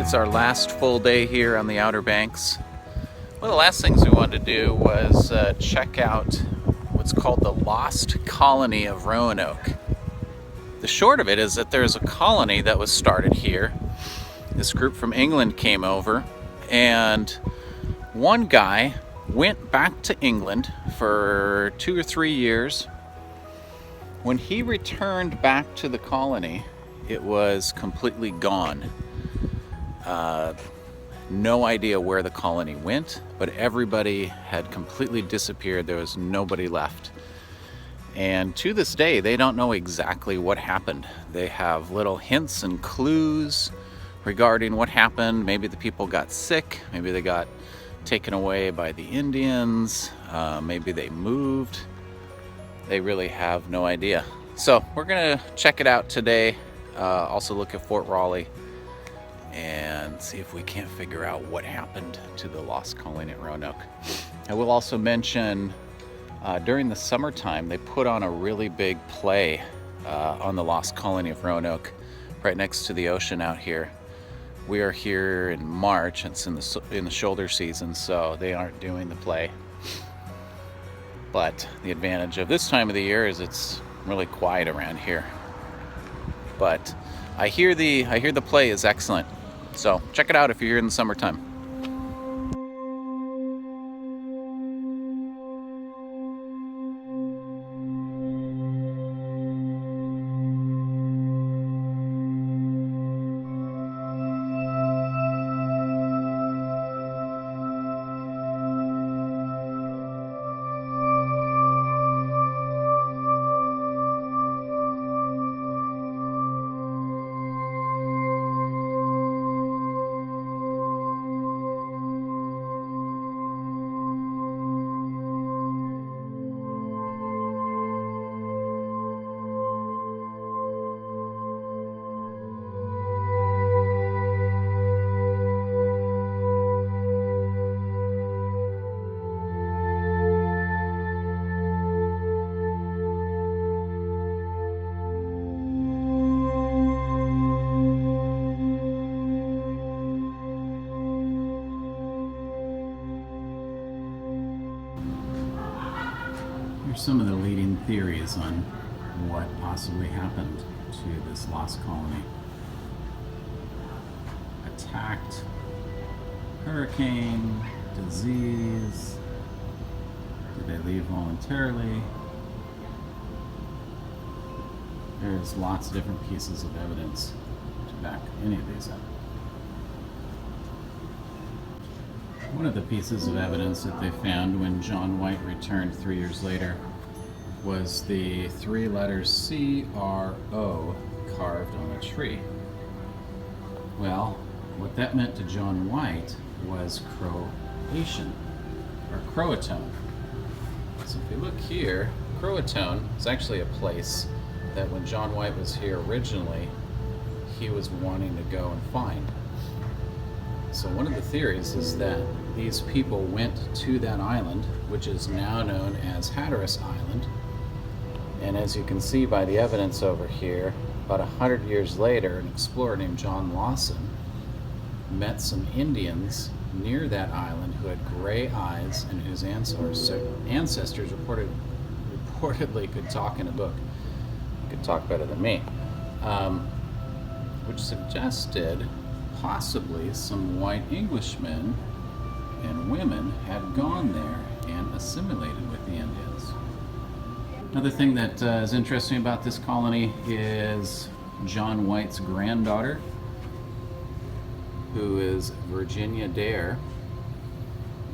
It's our last full day here on the Outer Banks. One of the last things we wanted to do was check out what's called the Lost Colony of Roanoke. The short of it is that there's a colony that was started here. This group from England came over, and one guy went back to England for 2 or 3 years. When he returned back to the colony, it was completely gone. No idea where the colony went, but everybody had completely disappeared. There was nobody left. And to this day, they don't know exactly what happened. They have little hints and clues regarding what happened. Maybe the people got sick. Maybe they got taken away by the Indians. Maybe they moved. They really have no idea. So we're gonna check it out today. Also look at Fort Raleigh and see if we can't figure out what happened to the lost colony at Roanoke. I will also mention during the summertime they put on a really big play on the lost colony of Roanoke right next to the ocean out here. We are here in March. It's in the shoulder season, so they aren't doing the play. But the advantage of this time of the year is it's really quiet around here. But I hear the play is excellent. So check it out if you're here in the summertime. Here's some of the leading theories on what possibly happened to this lost colony. Attacked, hurricane, disease, did they leave voluntarily? There's lots of different pieces of evidence to back any of these up. One of the pieces of evidence that they found when John White returned 3 years later was the 3 letters C-R-O carved on a tree. Well, what that meant to John White was Croatian, or Croatoan. So if you look here, Croatoan is actually a place that when John White was here originally, he was wanting to go and find. So one of the theories is that these people went to that island, which is now known as Hatteras Island. And as you can see by the evidence over here, about 100 years later, an explorer named John Lawson met some Indians near that island who had gray eyes and whose ancestors reportedly could talk in a book. Could talk better than me. Which suggested possibly some white Englishmen and women had gone there and assimilated with the Indians. Another thing that is interesting about this colony is John White's granddaughter, who is Virginia Dare,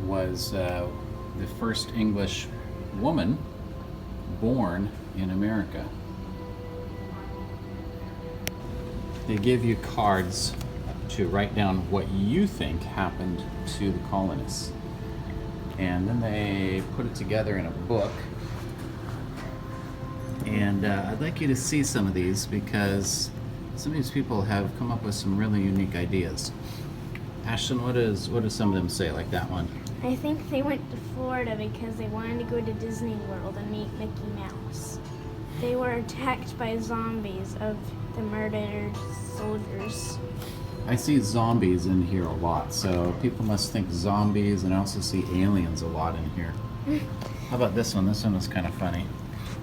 was the first English woman born in America. They give you cards to write down what you think happened to the colonists. And then they put it together in a book. And I'd like you to see some of these because some of these people have come up with some really unique ideas. Ashton, what do some of them say, like that one? I think they went to Florida because they wanted to go to Disney World and meet Mickey Mouse. They were attacked by zombies of the murdered soldiers. I see zombies in here a lot, so people must think zombies, and I also see aliens a lot in here. How about this one? This one was kind of funny.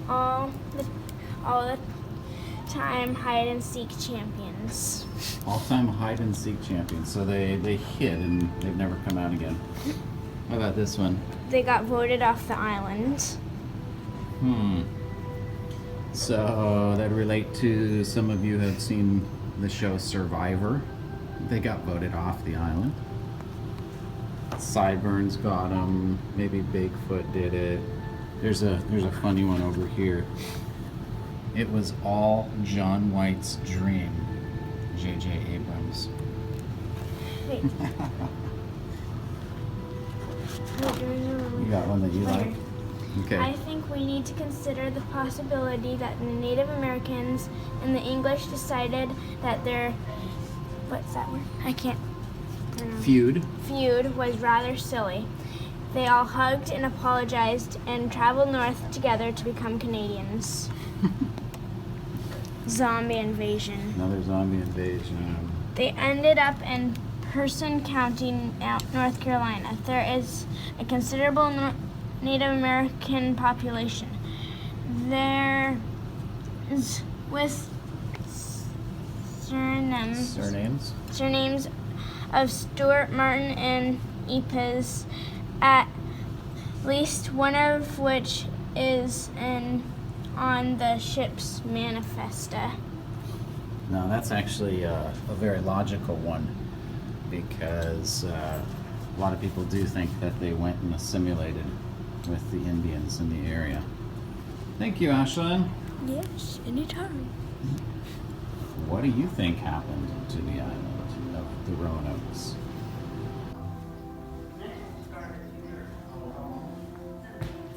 All the time hide and seek champions. All-time hide and seek champions. So they hid and they've never come out again. How about this one? They got voted off the island. So that relate to some of you have seen the show Survivor. They got voted off the island. Sideburns got them. Maybe Bigfoot did it. There's a funny one over here. It was all John White's dream. J.J. Abrams. Wait. You got one that you like? Okay. I think we need to consider the possibility that the Native Americans and the English decided that their, what's that word? I can't pronounce. Feud was rather silly. They all hugged and apologized and traveled north together to become Canadians. Zombie invasion. Another zombie invasion. They ended up in Person County, North Carolina. There is a considerable Native American population. There is with surnames of Stuart, Martin, and Epes, at least one of which is on the ship's manifesta. No, that's actually a very logical one, because a lot of people do think that they went and assimilated with the Indians in the area. Thank you, Ashlyn. Yes, anytime. What do you think happened to the island of the Roanoke?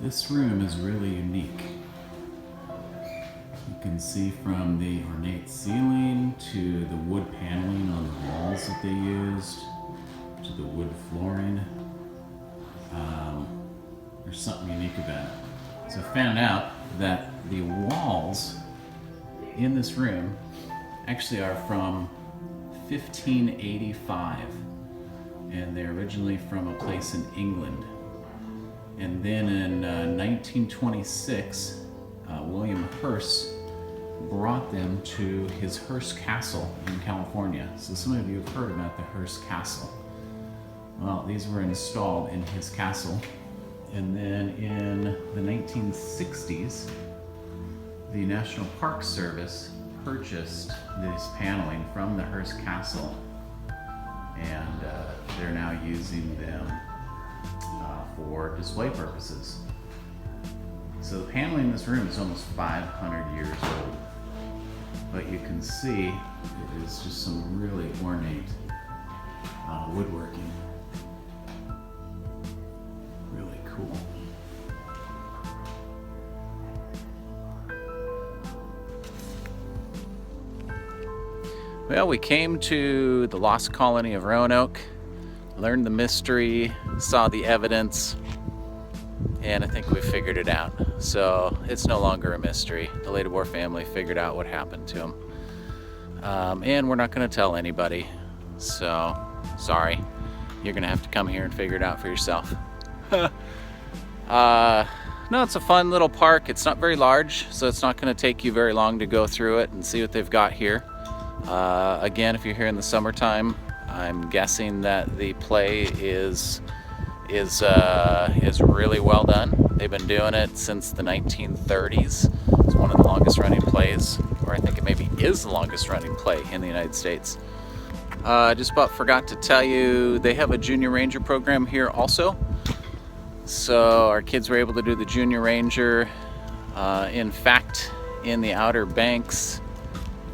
This room is really unique. You can see from the ornate ceiling to the wood paneling on the walls that they used, to the wood flooring. There's something unique about it. So I found out that the walls in this room actually are from 1585, and they're originally from a place in England. And then in 1926, William Hearst brought them to his Hearst Castle in California. So some of you have heard about the Hearst Castle. Well, these were installed in his castle. And then in the 1960s, the National Park Service purchased this paneling from the Hearst Castle, and they're now using them for display purposes. So the paneling in this room is almost 500 years old, but you can see it is just some really ornate woodworking. Really cool. Well, we came to the lost colony of Roanoke, learned the mystery, saw the evidence, and I think we figured it out. So it's no longer a mystery. The Lady War family figured out what happened to them. And we're not going to tell anybody. So, sorry. You're going to have to come here and figure it out for yourself. No, it's a fun little park. It's not very large, so it's not going to take you very long to go through it and see what they've got here. Again, if you're here in the summertime, I'm guessing that the play is really well done. They've been doing it since the 1930s. It's one of the longest running plays, or I think it maybe is the longest running play in the United States. Just about forgot to tell you, they have a Junior Ranger program here also. So our kids were able to do the Junior Ranger. In fact, in the Outer Banks,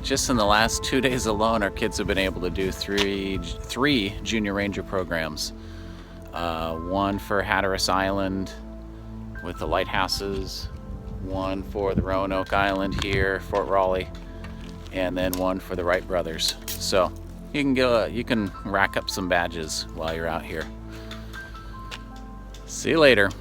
just in the last 2 days alone, our kids have been able to do three Junior Ranger programs. One for Hatteras Island with the lighthouses, one for the Roanoke Island here, Fort Raleigh, and then one for the Wright brothers. So you can rack up some badges while you're out here. See you later.